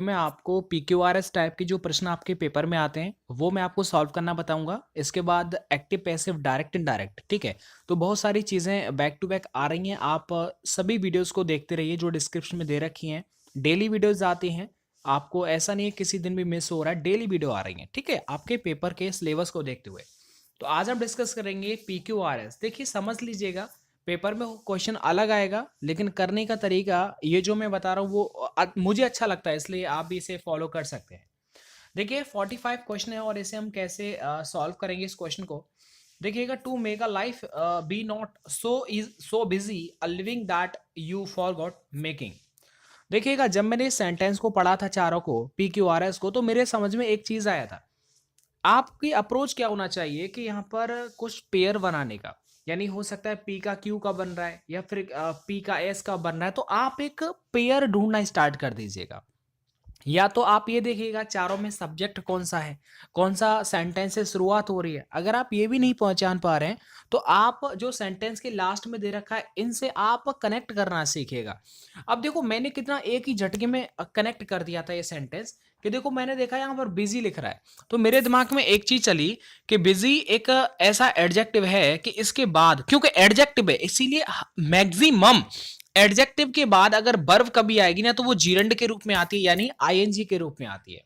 मैं आपको PQRS type के जो प्रश्न आपके पेपर में आते हैं वो मैं आपको सॉल्व करना बताऊंगा। इसके बाद एक्टिव पैसिव डायरेक्ट इनडायरेक्ट, ठीक है। तो बहुत सारी चीज़ें बैक टू बैक आ रही हैं। आप सभी वीडियोस को देखते रहिए जो डिस्क्रिप्शन में दे रखी हैं। डेली वीडियोस आती हैं, आपको ऐसा नहीं है किसी दिन भी मिस हो रहा है, डेली वीडियो आ रही हैं, ठीक है, आपके पेपर के सिलेबस को देखते हुए। तो आज हम डिस्कस करेंगे पीक्यूआरएस। देखिए समझ लीजिएगा, पेपर में क्वेश्चन अलग आएगा लेकिन करने का तरीका ये जो मैं बता रहा हूँ वो मुझे अच्छा लगता है, इसलिए आप भी इसे फॉलो कर सकते हैं। देखिए 45 क्वेश्चन है और इसे हम कैसे सॉल्व करेंगे इस क्वेश्चन को। देखिएगा, to make a life be not so busy a living that you forgot making. देखिएगा, जब मैंने इस सेंटेंस को पढ़ा था चारों को, पी क्यू आर एस को, तो मेरे समझ में एक चीज आया था। आपकी अप्रोच क्या होना चाहिए कि यहाँ पर कुछ पेयर बनाने का, यानी हो सकता है पी का क्यू का बन रहा है या फिर पी का एस का बन रहा है, तो आप एक पेयर ढूंढना स्टार्ट कर दीजिएगा। या तो आप ये देखिएगा चारों में सब्जेक्ट कौन सा है, कौन सा सेंटेंस से शुरुआत हो रही है। अगर आप ये भी नहीं पहचान पा रहे हैं तो आप जो सेंटेंस के लास्ट में दे रखा है इनसे आप कनेक्ट करना सीखिएगा। अब देखो मैंने कितना एक ही झटके में कनेक्ट कर दिया था ये सेंटेंस, कि देखो मैंने देखा यहाँ पर बिजी लिख रहा है, तो मेरे दिमाग में एक चीज चली कि बिजी एक ऐसा एडजेक्टिव है कि इसके बाद, क्योंकि एडजेक्टिव है इसीलिए मैक्सिमम एडजेक्टिव के बाद अगर वर्ब कभी आएगी ना तो वो जीरंड के रूप में आती है, यानी आईएनजी के रूप में आती है।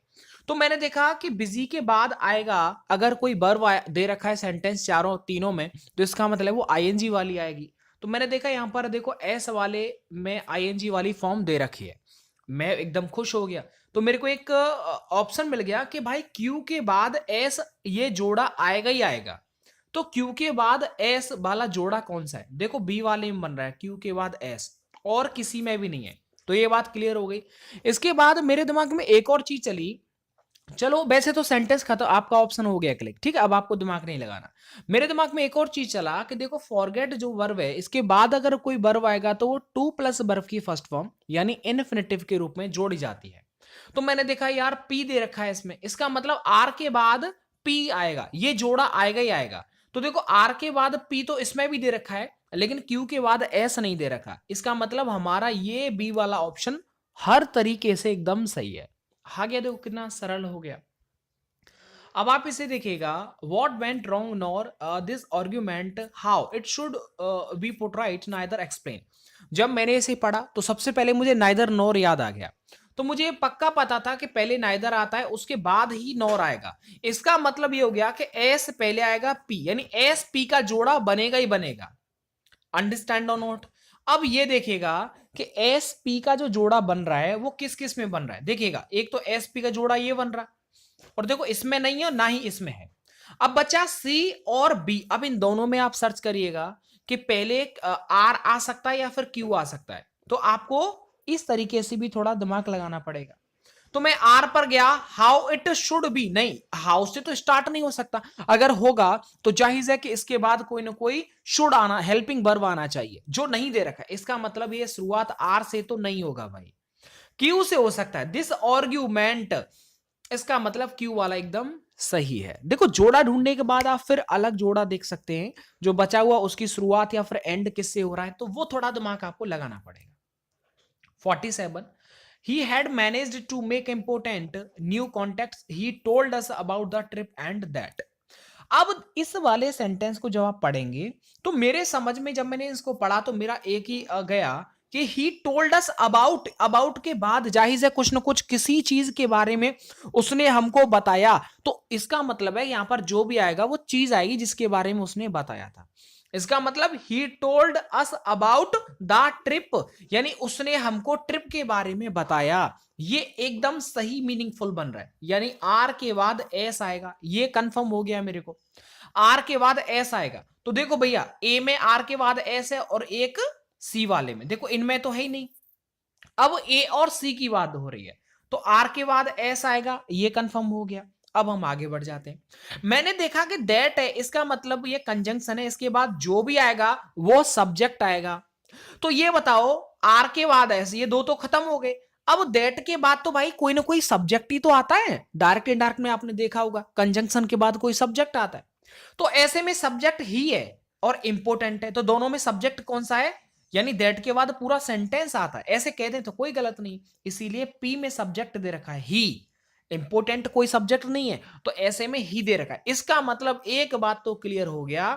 तो मैंने देखा कि बिजी के बाद आएगा, अगर कोई वर्ब दे रखा है सेंटेंस चारों तीनों में, तो इसका मतलब वो आईएनजी वाली आएगी। तो मैंने देखा यहाँ पर देखो एस वाले में आईएनजी वाली फॉर्म दे रखी है, मैं एकदम खुश हो गया। तो मेरे को एक ऑप्शन मिल गया कि भाई क्यू के बाद एस ये जोड़ा आएगा ही आएगा। तो क्यू के बाद एस वाला जोड़ा कौन सा है? देखो बी वाले में बन रहा है क्यू के बाद एस, और किसी में भी नहीं है। तो ये बात क्लियर हो गई। इसके बाद मेरे दिमाग में एक और चीज चली। चलो वैसे तो सेंटेंस खत्म, आपका ऑप्शन हो गया क्लिक, ठीक है, अब आपको दिमाग नहीं लगाना। मेरे दिमाग में एक और चीज चला कि देखो फॉरगेट जो वर्ब है इसके बाद अगर कोई वर्ब आएगा तो वो टू प्लस वर्ब की फर्स्ट फॉर्म यानी इन्फिनेटिव के रूप में जोड़ी जाती है। तो मैंने देखा यार पी दे रखा है इसमें, इसका मतलब आर के बाद पी आएगा, ये जोड़ा आएगा ही आएगा। तो देखो आर के बाद पी तो इसमें भी दे रखा है लेकिन क्यू के बाद एस नहीं दे रखा, इसका मतलब हमारा ये बी वाला ऑप्शन हर तरीके से एकदम सही है। आ गया, देखो कितना सरल हो गया। अब आप इसे देखिएगा, what went wrong nor this argument how it should be portrait neither explain. जब मैंने इसे पढ़ा तो सबसे पहले मुझे नाइदर नॉर याद आ गया। तो मुझे पक्का पता था कि पहले नाइदर आता है उसके बाद ही नॉर आएगा। इसका मतलब ये हो गया कि एस पहले आएगा पी, यानी एस पी का जोड़ा बनेगा ही बनेगा। अंडरस्टैंड और नोट। अब ये देखिएगा कि एस पी का जो जोड़ा बन रहा है वो किस किस में बन रहा है। देखिएगा एक तो एस पी का जोड़ा ये बन रहा है, और देखो इसमें नहीं है और ना ही इसमें है। अब बचा सी और बी। अब इन दोनों में आप सर्च करिएगा कि पहले आर आ सकता है या फिर क्यू आ सकता है। तो आपको इस तरीके से भी थोड़ा दिमाग लगाना पड़ेगा। तो मैं आर पर गया, हाउ इट शुड बी, नहीं हाउ से तो स्टार्ट नहीं हो सकता, अगर होगा तो जाहिर है कि इसके बाद कोई ना कोई शुड आना, हेल्पिंग वर्ब आना चाहिए, जो नहीं दे रखा है। इसका मतलब ये शुरुआत आर से तो नहीं होगा भाई, क्यू से हो सकता है। दिस आर्ग्यूमेंट, इसका मतलब क्यू वाला एकदम सही है। देखो जोड़ा ढूंढने के बाद आप फिर अलग जोड़ा देख सकते हैं, जो बचा हुआ उसकी शुरुआत या फिर एंड किससे हो रहा है, तो वो थोड़ा दिमाग आपको लगाना पड़ेगा। 47, he had managed to make important new contacts, he told us about the trip and that। अब इस वाले सेंटेंस को जब आप पढ़ेंगे तो मेरे समझ में, जब मैंने इसको पढ़ा तो मेरा एक ही गया कि he told us about, about के बाद जाहिर है कुछ ना कुछ किसी चीज के बारे में उसने हमको बताया। तो इसका मतलब है यहां पर जो भी आएगा वो चीज आएगी जिसके बारे में उसने बताया था। इसका मतलब he told us about the trip, यानी उसने हमको ट्रिप के बारे में बताया। ये एकदम सही मीनिंगफुल बन रहा है, यानी आर के बाद एस आएगा, ये कंफर्म हो गया मेरे को। आर के बाद एस आएगा, तो देखो भैया ए में आर के बाद एस है और एक सी वाले में, देखो इनमें तो है ही नहीं। अब ए और सी की बात हो रही है, तो आर के बाद एस आएगा, ये कंफर्म हो गया। अब हम आगे बढ़ जाते हैं। मैंने देखा कि दैट है, इसका मतलब ये कंजंक्शन है, इसके बाद जो भी आएगा वो सब्जेक्ट आएगा। तो ये बताओ आर के बाद एस, ये दो तो खत्म हो गए। अब दैट के बाद तो भाई कोई ना कोई सब्जेक्ट ही तो आता है, डायरेक्ट इनडायरेक्ट में आपने देखा होगा कंजंक्शन के बाद कोई सब्जेक्ट आता है। तो ऐसे में सब्जेक्ट ही है और इंपॉर्टेंट है, तो दोनों में सब्जेक्ट कौन सा है? यानी दैट के बाद पूरा सेंटेंस आता है, ऐसे कह दें तो कोई गलत नहीं। इसीलिए पी में सब्जेक्ट दे रखा है ही, इंपोर्टेंट कोई सब्जेक्ट नहीं है, तो ऐसे में ही दे रखा है। इसका मतलब एक बात तो क्लियर हो गया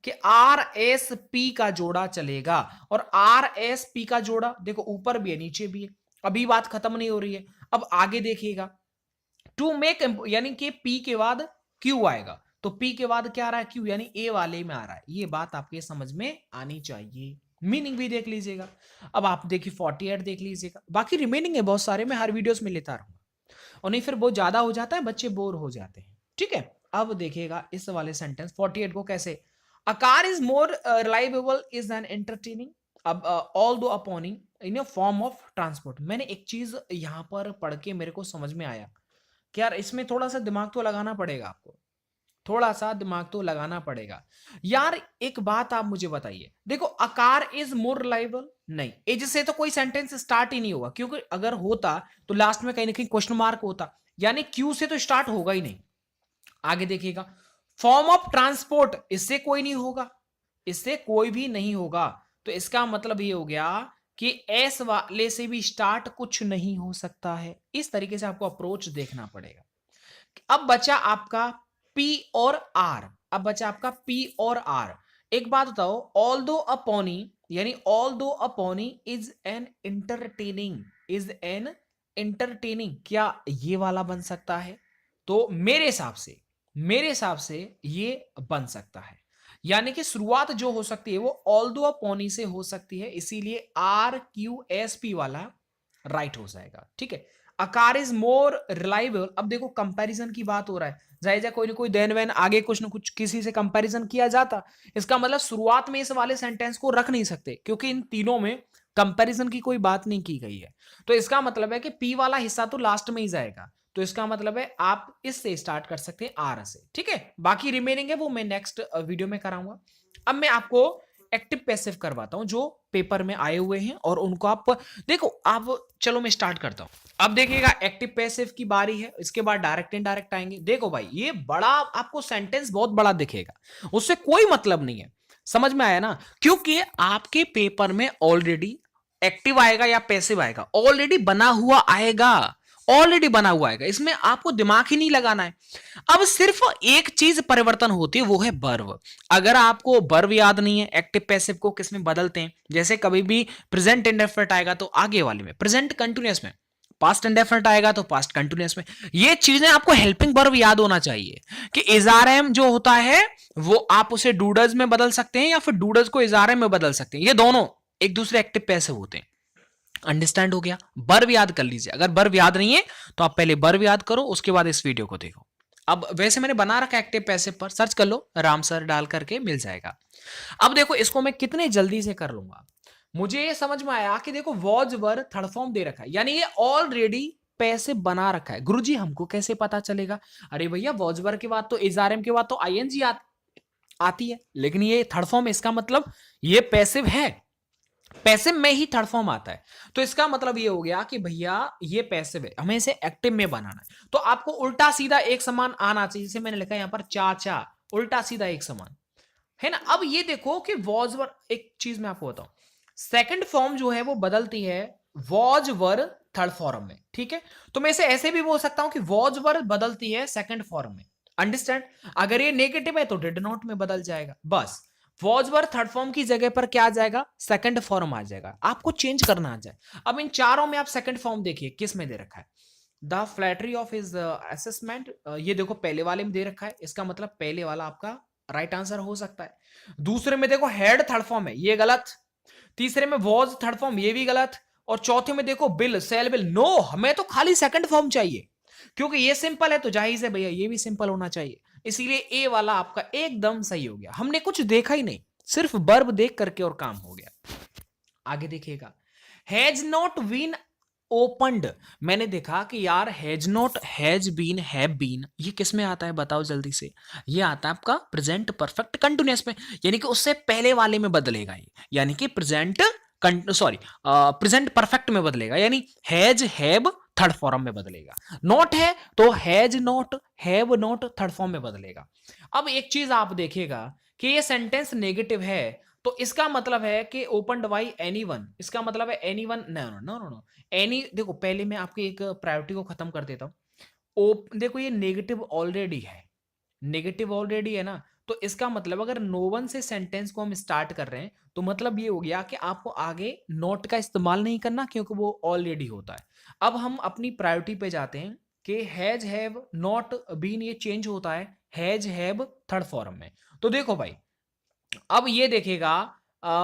कि आर एस पी का जोड़ा चलेगा, और आर एस पी का जोड़ा देखो ऊपर भी है नीचे भी है। अभी बात खत्म नहीं हो रही है, अब आगे देखिएगा। टू मेक, यानी कि पी के बाद क्यू आएगा, तो पी के बाद क्या आ रहा है, क्यू, यानी ए वाले में आ रहा है। ये बात आपके समझ में आनी चाहिए। मीनिंग भी देख लीजिएगा। अब आप देखिए 48 देख लीजिएगा, बाकी रिमेनिंग है बहुत सारे, मैं हर वीडियोस में लेता रहूंगा, और नहीं फिर बहुत ज्यादा हो जाता है, बच्चे बोर हो जाते हैं। ठीक है, अब देखिएगा इस वाले सेंटेंस 48 को कैसे, a car is more reliable is an entertaining, अब ऑल दो अपॉनिंग इन अ फॉर्म ऑफ ट्रांसपोर्ट। मैंने एक चीज यहां पर पढ़ के मेरे को समझ में आया कि यार इसमें थोड़ा सा दिमाग तो लगाना पड़ेगा आपको, थोड़ा सा दिमाग तो लगाना पड़ेगा। यार एक बात आप मुझे बताइए, देखो अकार इज मोर रिलायबल, नहीं एज से तो कोई सेंटेंस स्टार्ट ही नहीं होगा, क्योंकि अगर होता तो लास्ट में कहीं ना कहीं क्वेश्चन मार्क होता, यानी क्यू से तो स्टार्ट होगा ही नहीं। आगे देखिएगा, फॉर्म ऑफ ट्रांसपोर्ट, इससे कोई नहीं होगा, इससे कोई भी नहीं होगा, तो इसका मतलब ये हो गया कि एस वाले से भी स्टार्ट कुछ नहीं हो सकता है। इस तरीके से आपको अप्रोच देखना पड़ेगा। अब बचा आपका पी और आर, अब बचा आपका पी और आर। एक बात बताओ, ऑल दो अपॉनी, यानी ऑल दो अपॉनी is an entertaining, is an entertaining, क्या ये वाला बन सकता है? तो मेरे हिसाब से ये बन सकता है, यानी कि शुरुआत जो हो सकती है वो ऑल दो अपॉनी से हो सकती है, इसीलिए आर क्यू एस पी वाला राइट हो जाएगा। ठीक है, अकार इज मोर रिलायबल, अब देखो कंपैरिजन की बात हो रहा है, जायजा कोई ना कोई देन वैन आगे कुछ ना कुछ किसी से कंपैरिजन किया जाता, इसका मतलब शुरुआत में इस वाले सेंटेंस को रख नहीं सकते, क्योंकि इन तीनों में कंपैरिजन की कोई बात नहीं की गई है। तो इसका मतलब है कि पी वाला हिस्सा तो लास्ट में ही जाएगा, तो इसका मतलब है आप इससे स्टार्ट कर सकते हैं आर से। ठीक है, बाकी रिमेनिंग है वो मैं नेक्स्ट वीडियो में कराऊंगा। अब मैं आपको एक्टिव पैसिव करवाता हूं जो पेपर में आए हुए हैं, और उनको आप देखो। आप चलो मैं स्टार्ट करता हूं। अब देखिएगा एक्टिव पैसिव की बारी है, इसके बाद डायरेक्ट इनडायरेक्ट आएंगे। देखो भाई ये बड़ा आपको सेंटेंस बहुत बड़ा दिखेगा, उससे कोई मतलब नहीं है, समझ में आया ना? क्योंकि आपके पेपर में ऑलरेडी एक्टिव आएगा या पैसिव आएगा, ऑलरेडी बना हुआ आएगा, ऑलरेडी बना हुआ आएगा, इसमें आपको दिमाग ही नहीं लगाना है। अब सिर्फ एक चीज परिवर्तन होती है, वो है वर्ब। अगर आपको वर्ब याद नहीं है, एक्टिव पैसिव को किसमें बदलते हैं, जैसे कभी भी प्रेजेंट इंडेफिनिट आएगा तो आगे वाले में, प्रेजेंट कंटिन्यूअस में पास्ट इंडेफिनिट आएगा तो पास्ट कंटिन्यूअस में। ये चीजें आपको हेल्पिंग वर्ब याद होना चाहिए कि इजारम जो होता है वो आप उसे डूडल्स में बदल सकते हैं, या फिर डूडल्स को इजारम में बदल सकते हैं, ये दोनों एक दूसरे एक्टिव पैसिव होते हैं। अंडरस्टैंड हो गया? वर्ब याद कर लीजिए, अगर वर्ब याद नहीं है तो आप पहले वर्ब याद करो, उसके बाद इस वीडियो को देखो। अब वैसे मैंने बना रखा एक्टिव पैसिव पर सर्च कर लो, राम सर डाल करके मिल जाएगा। अब देखो इसको मैं कितने जल्दी से कर लूंगा। मुझे ये समझ में आया कि देखो वॉज वर थर्ड फॉर्म दे रखा है, यानी ये ऑलरेडी पैसिव बना रखा है। गुरुजी हमको कैसे पता चलेगा? अरे भैया वॉज वर के बाद तो इजारम के बाद तो आईएनजी आती है, लेकिन ये थर्ड फॉर्म, इसका मतलब ये पैसिव है, पैसिव में ही थर्ड फॉर्म आता है। तो इसका मतलब ये हो गया कि भैया ये पैसिव है, हमें इसे एक्टिव में बनाना है। तो आपको उल्टा सीधा एक समान आना चाहिए, जैसे मैंने लिखा है यहां पर चाचा, उल्टा सीधा एक समान है ना। अब ये देखो कि वॉज वर, एक चीज मैं आपको बताऊं, सेकंड फॉर्म जो है वो बदलती है वॉज वर थर्ड फॉर्म में। ठीक है, तो मैं इसे ऐसे भी बोल सकता हूं कि वॉज वर बदलती है सेकंड फॉर्म में। अंडरस्टैंड? अगर ये नेगेटिव है तो डिड नॉट में बदल जाएगा, बस। वॉज वर थर्ड फॉर्म की जगह पर क्या आ जाएगा? सेकंड फॉर्म आ जाएगा, आपको चेंज करना आ जाए। अब इन चारों में आप सेकंड फॉर्म देखिए किस में दे रखा है, the flattery of his assessment, ये देखो पहले वाले में दे रखा है, इसका मतलब पहले वाला आपका राइट आंसर हो सकता है। दूसरे में देखो हेड थर्ड फॉर्म है, ये गलत। तीसरे में वॉज थर्ड फॉर्म, ये भी गलत। और चौथे में देखो बिल, सेल बिल, नो, हमें तो खाली सेकंड फॉर्म चाहिए, क्योंकि ये सिंपल है तो जाहिर है भैया ये भी सिंपल होना चाहिए, इसीलिए ए वाला आपका एकदम सही हो गया। हमने कुछ देखा ही नहीं, सिर्फ वर्ब देख करके और काम हो गया। आगे देखिएगा, हैज नॉट बीन ओपन्ड, मैंने देखा कि यार has not, has been, have been, ये किस में आता है बताओ जल्दी से? ये आता है आपका प्रेजेंट परफेक्ट कंटिन्यूअस में, यानी कि उससे पहले वाले में बदलेगा ये, यानी कि प्रेजेंट प्रेजेंट परफेक्ट में बदलेगा, यानी हैज हैव थर्ड फॉर्म में बदलेगा। नॉट है तो has not, have not third form में बदलेगा। अब एक चीज आप देखिएगा कि ये सेंटेंस नेगेटिव है, तो इसका मतलब है कि ओपनड बाई एनीवन, इसका मतलब है anyone, no no no no no, any, देखो पहले मैं आपकी एक प्रायोरिटी को खत्म कर देता हूं। देखो ये नेगेटिव ऑलरेडी है, नेगेटिव ऑलरेडी है ना, तो इसका मतलब अगर नो वन से सेंटेंस को हम स्टार्ट कर रहे हैं तो मतलब ये हो गया कि आपको आगे नॉट का इस्तेमाल नहीं करना क्योंकि वो ऑलरेडी होता है। अब हम अपनी प्रायोरिटी पे जाते हैं कि हैज हैव नॉट बीन ये चेंज होता है हैज हैव थर्ड फॉर्म में। तो देखो भाई, अब ये देखेगा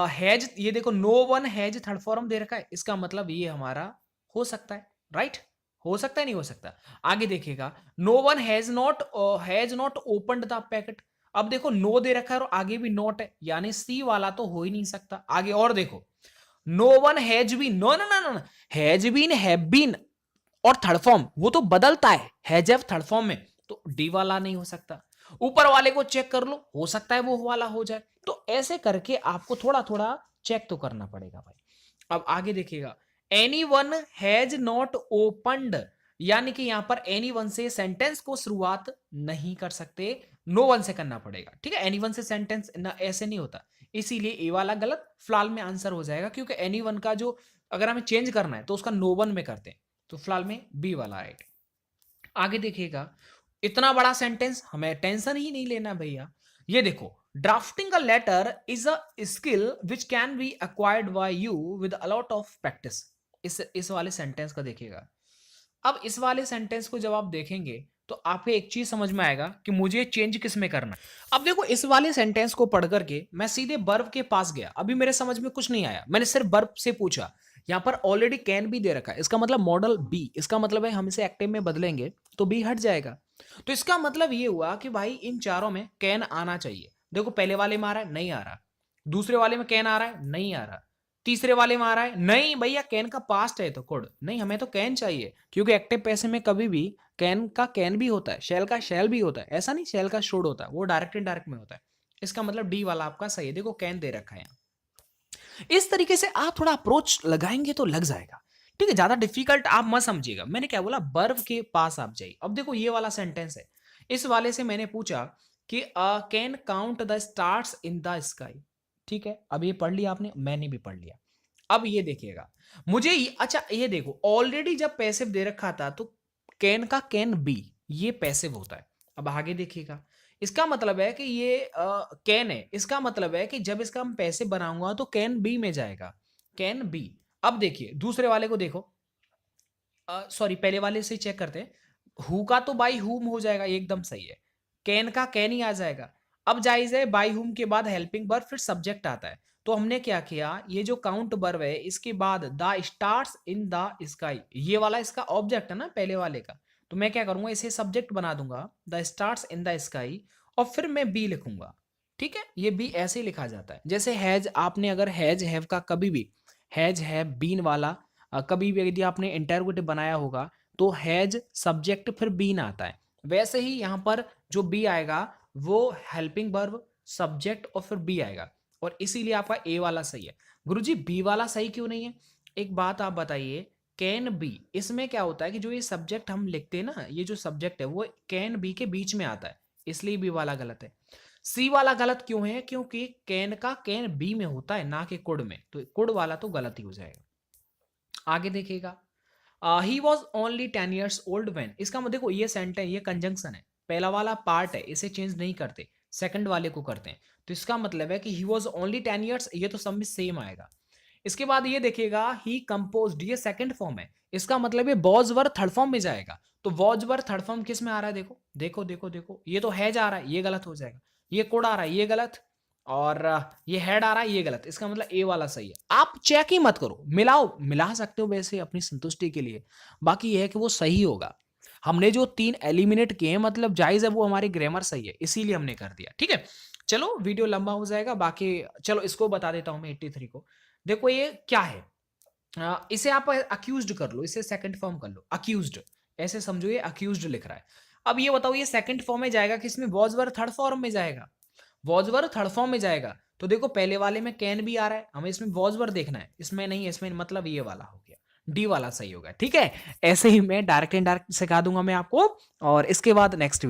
हैज, ये देखो no one has third form दे रखा है, इसका मतलब ये हमारा हो सकता है, राइट? हो सकता है, नहीं हो सकता? आगे देखिएगा, no one has not opened the packet. अब देखो नो दे रखा है और आगे भी नॉट है, यानी सी वाला तो हो ही नहीं सकता। आगे और देखो, no one has been, no no no no, has been, have been और थर्ड फॉर्म वो तो बदलता है, हैज हैव थर्ड फॉर्म में, तो डी वाला नहीं हो सकता। ऊपर वाले को चेक कर लो, हो सकता है वो वाला हो जाए। तो ऐसे करके आपको थोड़ा थोड़ा चेक तो करना पड़ेगा भाई। अब आगे देखिएगा, any one has not opened, यानी कि यहां पर एनी वन से सेंटेंस को शुरुआत नहीं कर सकते, नो वन से करना पड़ेगा, ठीक है? एनी वन से सेंटेंस ऐसे नहीं होता, इसीलिए ए वाला गलत, फिलहाल में आंसर हो जाएगा, क्योंकि एनी वन का जो अगर हमें चेंज करना है तो उसका नो वन में करते हैं, तो फिलहाल में बी वाला राइट। आगे देखिएगा, इतना बड़ा सेंटेंस हमें टेंशन ही नहीं लेना भैया। ये देखो, drafting a letter is a skill which can be acquired by you with a lot of practice. इस वाले सेंटेंस का देखिएगा। अब इस वाले सेंटेंस को जब आप देखेंगे तो आपको एक चीज समझ में आएगा कि मुझे चेंज किस में करना है। अब देखो, इस वाले सेंटेंस को पढ़ करके मैं सीधे वर्ब के पास गया, अभी मेरे समझ में कुछ नहीं आया, मैंने सिर्फ वर्ब से पूछा। यहां पर ऑलरेडी कैन भी दे रखा है, इसका मतलब मॉडल बी, इसका मतलब है हम इसे एक्टिव में बदलेंगे तो बी हट जाएगा। तो इसका मतलब ये हुआ कि भाई इन चारों में कैन आना चाहिए। देखो पहले वाले में आ रहा है, नहीं आ रहा। दूसरे वाले में कैन आ रहा है, नहीं आ रहा। तीसरे वाले में आ रहा है, नहीं भैया कैन का पास्ट है तो कोड नहीं, हमें तो कैन चाहिए, क्योंकि एक्टिव पैसे में कभी भी कैन का कैन भी होता है, शेल का शेल भी होता है, ऐसा नहीं शेल का शुड होता है, वो डायरेक्ट इनडायरेक्ट में होता है। इसका मतलब डी वाला आपका सही है, देखो कैन दे रखा है यहाँ। इस तरीके से आप थोड़ा अप्रोच लगाएंगे तो लग जाएगा, ठीक है? ज्यादा डिफिकल्ट आप मत समझिएगा, मैंने क्या बोला, बर्फ के पास आप जाइए। अब देखो ये वाला सेंटेंस है, इस वाले से मैंने पूछा कि can count the stars in the sky, ठीक है? अब ये पढ़ लिया आपने, मैंने भी पढ़ लिया। अब ये देखिएगा, मुझे अच्छा ये देखो, ऑलरेडी जब पैसिव दे रखा था तो कैन का कैन बी, ये पैसिव होता है। अब आगे देखिएगा, इसका मतलब है कि ये कैन है, इसका मतलब है कि जब इसका हम पैसे बनाऊंगा तो कैन बी में जाएगा, कैन बी। अब देखिए दूसरे वाले को देखो, सॉरी पहले वाले से चेक करते हैं, हु का तो बाई हुम हो जाएगा, ये एकदम सही है। कैन का कैन ही आ जाएगा। अब जायज है बाई हुम के बाद हेल्पिंग वर्ब फिर सब्जेक्ट आता है, तो हमने क्या किया, ये जो काउंट वर्ब है इसके बाद the stars in the sky, ये वाला इसका ऑब्जेक्ट है ना पहले वाले का, तो मैं क्या करूंगा, इसे सब्जेक्ट बना दूंगा, the stars in the sky, और फिर मैं बी लिखूंगा, ठीक है? ये बी ऐसे ही लिखा जाता है, जैसे हैज, आपने अगर हैज हैव का कभी भी हैज हैव बीन वाला कभी भी यदि आपने इंटरोगेटिव बनाया होगा तो हैज सब्जेक्ट फिर बीन आता है, वैसे ही यहाँ पर जो बी आएगा वो हेल्पिंग वर्ब सब्जेक्ट और फिर बी आएगा, और इसीलिए आपका ए वाला सही है। गुरुजी बी वाला सही क्यों नहीं है? एक बात आप बताइए, कैन बी, इसमें क्या होता है कि जो ये सब्जेक्ट हम लिखते हैं ना, ये जो सब्जेक्ट है वो कैन बी के बीच में आता है, इसलिए बी वाला गलत है। सी वाला गलत क्यों है? क्योंकि कैन का कैन बी में होता है ना कि कुड में, तो कुड वाला तो गलत ही हो जाएगा। आगे देखिएगा, he was only 10 years old when, इसका मतलब देखो ये सेंटेंस, ये कंजंक्शन है, पहला वाला पार्ट है, इसे चेंज नहीं करते, सेकंड वाले को करते हैं, तो इसका मतलब है कि ही वॉज ओनली 10 years, ये तो सब में सेम आएगा। इसके बाद ये देखिएगा, ही कंपोज्ड, ये सेकंड फॉर्म है, इसका मतलब ये वॉज वर थर्ड फॉर्म में जाएगा, तो वॉज वर थर्ड फॉर्म किस में आ रहा है? देखो देखो देखो देखो, ये तो हैज आ रहा है, ये गलत हो जाएगा। ये कोड आ रहा है, ये गलत, और ये हेड आ रहा है, ये गलत, इसका मतलब ए वाला सही है। आप चेक ही मत करो, मिलाओ, मिला सकते हो वैसे अपनी संतुष्टि के लिए, बाकी ये है कि वो सही होगा। हमने जो 3 एलिमिनेट किए हैं मतलब जायज है, वो हमारी ग्रामर सही है, इसीलिए हमने कर दिया, ठीक है? चलो वीडियो लंबा हो जाएगा, बाकी चलो इसको बता देता हूं मैं 83 को। देखो ये क्या है, इसे आप अक्यूज्ड कर लो, इसे सेकंड फॉर्म कर लो, अक्यूज्ड, ऐसे समझो ये अक्यूज्ड लिख रहा है। अब ये बताओ ये सेकंड फॉर्म में जाएगा किसमें? वॉज वर थर्ड फॉर्म में जाएगा, वॉज वर थर्ड फॉर्म में जाएगा, तो देखो पहले वाले में कैन भी आ रहा है, हमें इसमें वॉज वर देखना है, इसमें नहीं, इसमें मतलब ये वाला हो गया, डी वाला सही होगा, ठीक है? ऐसे ही मैं डायरेक्ट इनडायरेक्ट सिखा दूंगा मैं आपको, और इसके बाद नेक्स्ट